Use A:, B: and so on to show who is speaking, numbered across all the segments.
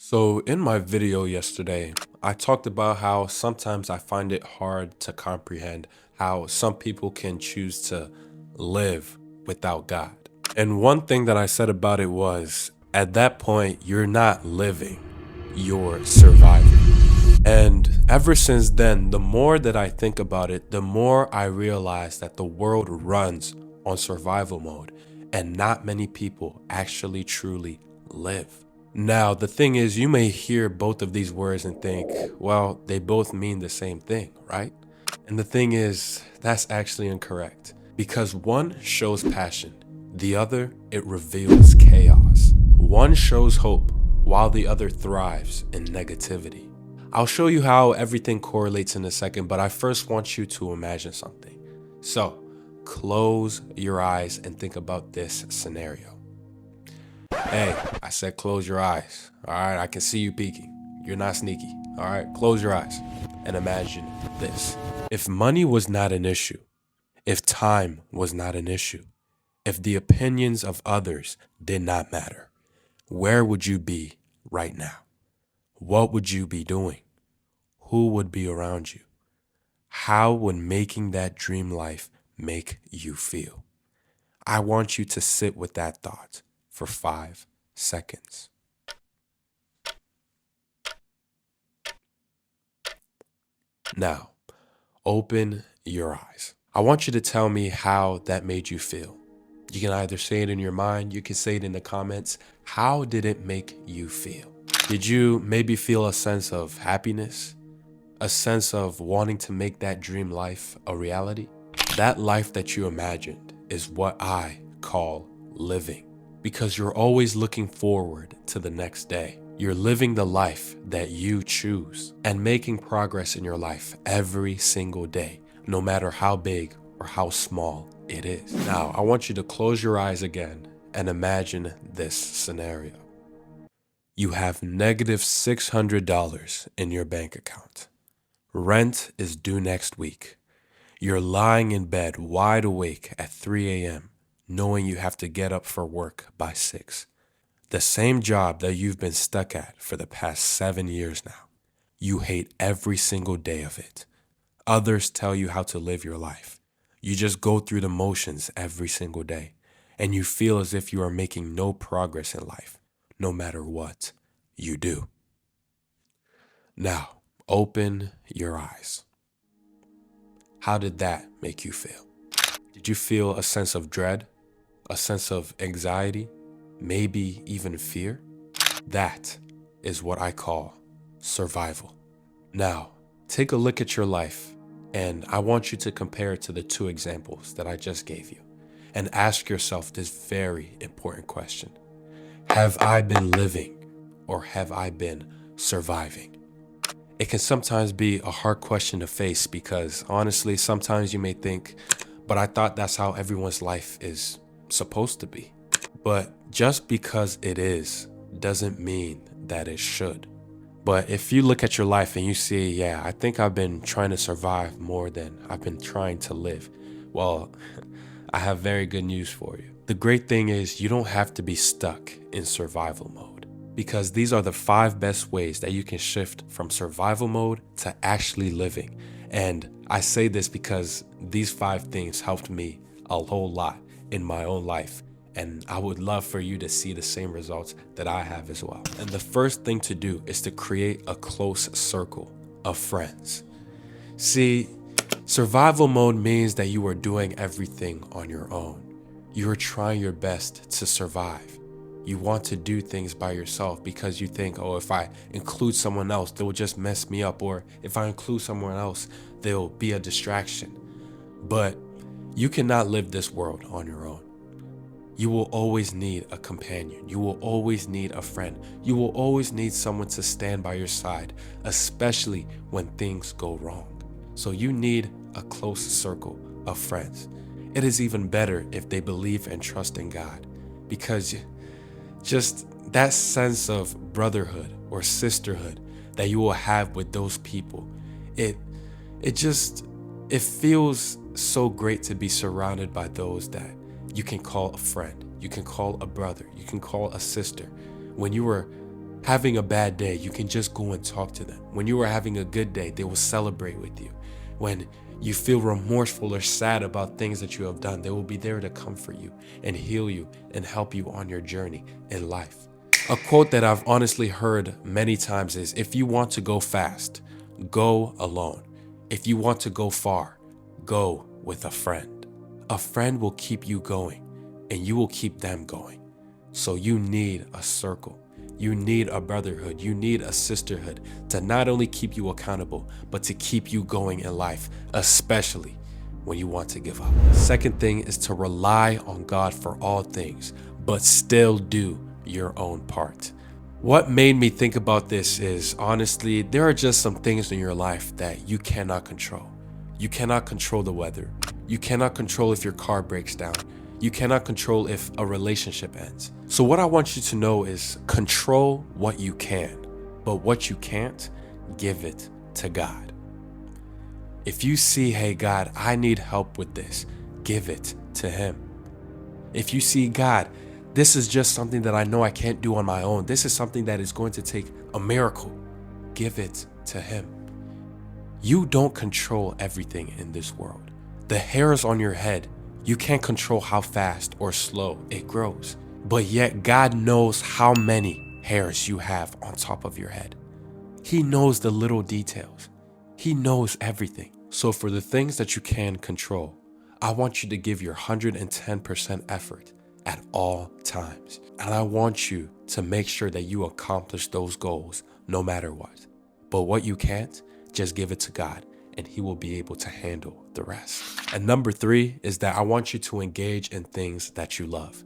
A: So, in my video yesterday, I talked about how sometimes I find it hard to comprehend how some people can choose to live without God. And one thing that I said about it was, at that point, you're not living, you're surviving. And ever since then, the more that I think about it, the more I realize that the world runs on survival mode and not many people actually truly live. Now, the thing is, you may hear both of these words and think, well, they both mean the same thing, right? And the thing is, that's actually incorrect because one shows passion, the other, it reveals chaos. One shows hope while the other thrives in negativity. I'll show you how everything correlates in a second, but I first want you to imagine something. So, close your eyes and think about this scenario. Hey, I said close your eyes. All right, I can see you peeking. You're not sneaky. All right, close your eyes and imagine this. If money was not an issue, if time was not an issue, if the opinions of others did not matter, where would you be right now? What would you be doing? Who would be around you? How would making that dream life make you feel? I want you to sit with that thought for 5 seconds. Now, open your eyes. I want you to tell me how that made you feel. You can either say it in your mind, you can say it in the comments. How did it make you feel? Did you maybe feel a sense of happiness? A sense of wanting to make that dream life a reality? That life that you imagined is what I call living, because you're always looking forward to the next day. You're living the life that you choose and making progress in your life every single day, no matter how big or how small it is. Now, I want you to close your eyes again and imagine this scenario. You have negative $600 in your bank account. Rent is due next week. You're lying in bed wide awake at 3 a.m., knowing you have to get up for work by 6. The same job that you've been stuck at for the past 7 years now. You hate every single day of it. Others tell you how to live your life. You just go through the motions every single day, and you feel as if you are making no progress in life, no matter what you do. Now, open your eyes. How did that make you feel? Did you feel a sense of dread, a sense of anxiety, maybe even fear? That is what I call survival. Now, take a look at your life, and I want you to compare it to the 2 examples that I just gave you, and ask yourself this very important question. Have I been living, or have I been surviving? It can sometimes be a hard question to face because honestly, sometimes you may think, but I thought that's how everyone's life is supposed to be. But just because it is doesn't mean that it should. But if you look at your life and you see, yeah, I think I've been trying to survive more than I've been trying to live. Well, I have very good news for you. The great thing is you don't have to be stuck in survival mode, because these are the 5 best ways that you can shift from survival mode to actually living. And I say this because these 5 things helped me a whole lot in my own life. And I would love for you to see the same results that I have as well. And the first thing to do is to create a close circle of friends. See, survival mode means that you are doing everything on your own. You are trying your best to survive. You want to do things by yourself because you think, oh, if I include someone else, they'll just mess me up. Or if I include someone else, they'll be a distraction. But you cannot live this world on your own. You will always need a companion. You will always need a friend. You will always need someone to stand by your side, especially when things go wrong. So you need a close circle of friends. It is even better if they believe and trust in God, because just that sense of brotherhood or sisterhood that you will have with those people, it feels so great to be surrounded by those that you can call a friend, you can call a brother, you can call a sister. When you were having a bad day, you can just go and talk to them. When you are having a good day, they will celebrate with you. When you feel remorseful or sad about things that you have done, they will be there to comfort you and heal you and help you on your journey in life. A quote that I've honestly heard many times is, if you want to go fast, go alone. If you want to go far, go with a friend. A friend will keep you going and you will keep them going. So you need a circle. You need a brotherhood. You need a sisterhood to not only keep you accountable, but to keep you going in life, especially when you want to give up. Second thing is to rely on God for all things, but still do your own part. What made me think about this is, honestly, there are just some things in your life that you cannot control. You cannot control the weather. You cannot control if your car breaks down. You cannot control if a relationship ends. So what I want you to know is, control what you can, but what you can't, give it to God. If you see, hey God, I need help with this, give it to Him. If you see, God, this is just something that I know I can't do on my own. This is something that is going to take a miracle, give it to Him. You don't control everything in this world. The hairs on your head, you can't control how fast or slow it grows. But yet God knows how many hairs you have on top of your head. He knows the little details. He knows everything. So for the things that you can control, I want you to give your 110% effort at all times. And I want you to make sure that you accomplish those goals no matter what. But what you can't, just give it to God and He will be able to handle the rest. And number 3 is that I want you to engage in things that you love.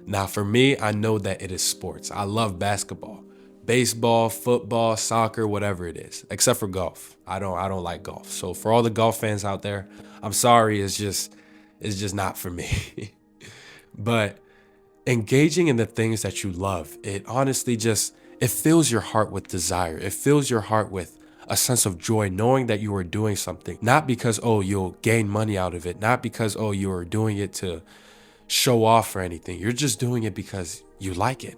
A: Now for me, I know that it is sports. I love basketball, baseball, football, soccer, whatever it is, except for golf. I don't like golf. So for all the golf fans out there, I'm sorry, it's just not for me. But engaging in the things that you love, it honestly it fills your heart with desire. It fills your heart with a sense of joy, knowing that you are doing something, not because, oh, you'll gain money out of it, not because, oh, you are doing it to show off or anything. You're just doing it because you like it.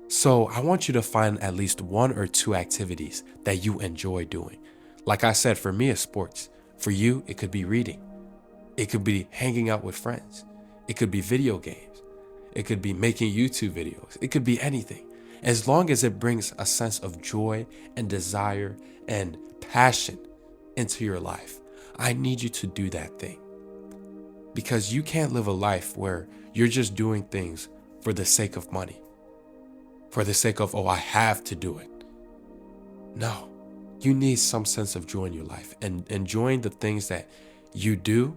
A: So I want you to find at least 1 or 2 activities that you enjoy doing. Like I said, for me, it's sports. For you, it could be reading. It could be hanging out with friends. It could be video games. It could be making YouTube videos. It could be anything. As long as it brings a sense of joy and desire and passion into your life, I need you to do that thing. Because you can't live a life where you're just doing things for the sake of money, for the sake of, oh, I have to do it. No, you need some sense of joy in your life, and enjoying the things that you do,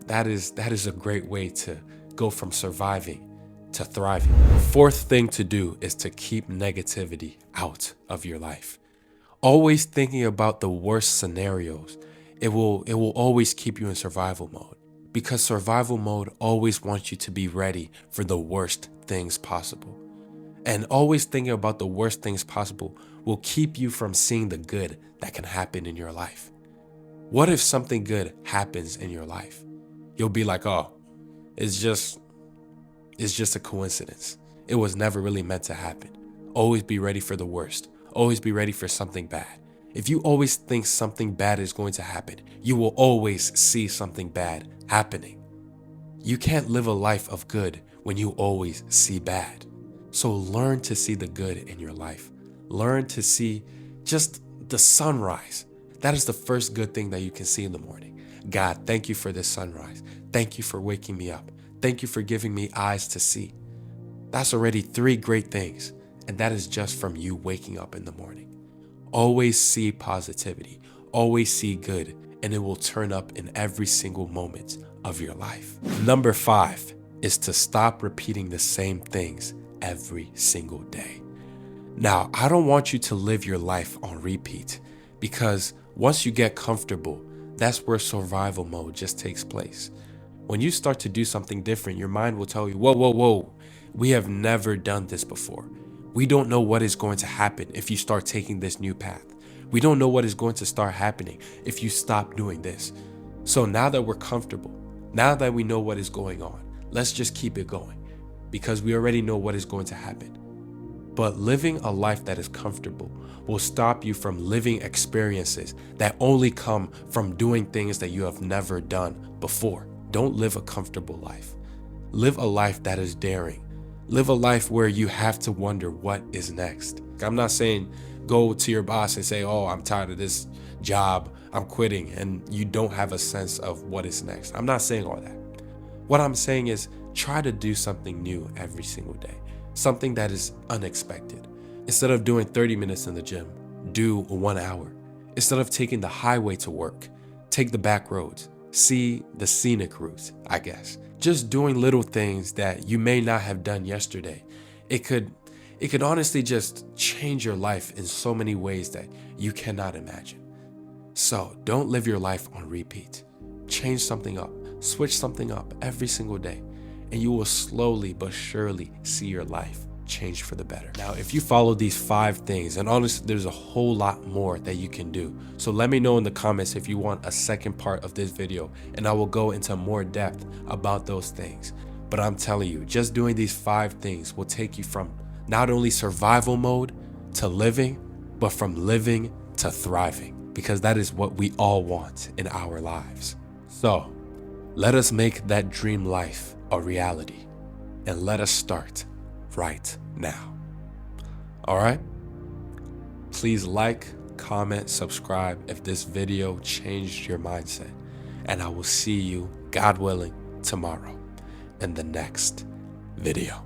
A: that is a great way to go from surviving to thriving. Fourth thing to do is to keep negativity out of your life. Always thinking about the worst scenarios, it will always keep you in survival mode, because survival mode always wants you to be ready for the worst things possible. And always thinking about the worst things possible will keep you from seeing the good that can happen in your life. What if something good happens in your life? You'll be like, oh, it's just a coincidence. It was never really meant to happen. Always be ready for the worst. Always be ready for something bad. If you always think something bad is going to happen, you will always see something bad happening. You can't live a life of good when you always see bad. So learn to see the good in your life. Learn to see just the sunrise. That is the first good thing that you can see in the morning. God, thank you for this sunrise. Thank you for waking me up. Thank you for giving me eyes to see. That's already 3 great things. And that is just from you waking up in the morning. Always see positivity. Always see good. And it will turn up in every single moment of your life. Number 5 is to stop repeating the same things every single day. Now, I don't want you to live your life on repeat, because once you get comfortable, that's where survival mode just takes place. When you start to do something different, your mind will tell you, whoa, we have never done this before. We don't know what is going to happen if you start taking this new path. We don't know what is going to start happening if you stop doing this. So now that we're comfortable, now that we know what is going on, let's just keep it going, because we already know what is going to happen. But living a life that is comfortable will stop you from living experiences that only come from doing things that you have never done before. Don't live a comfortable life. Live a life that is daring. Live a life where you have to wonder what is next. I'm not saying go to your boss and say, oh, I'm tired of this job, I'm quitting, and you don't have a sense of what is next. I'm not saying all that. What I'm saying is try to do something new every single day, something that is unexpected. Instead of doing 30 minutes in the gym, do 1 hour. Instead of taking the highway to work, take the back roads. See the scenic routes, I guess. Just doing little things that you may not have done yesterday. It could honestly just change your life in so many ways that you cannot imagine. So don't live your life on repeat. Change something up, switch something up every single day, and you will slowly but surely see your life change for the better. Now, if you follow these 5 things, and honestly, there's a whole lot more that you can do. So let me know in the comments if you want a second part of this video, and I will go into more depth about those things. But I'm telling you, just doing these 5 things will take you from not only survival mode to living, but from living to thriving, because that is what we all want in our lives. So let us make that dream life a reality, and let us start right now. All right? Please like, comment, subscribe if this video changed your mindset, and I will see you, God willing, tomorrow in the next video.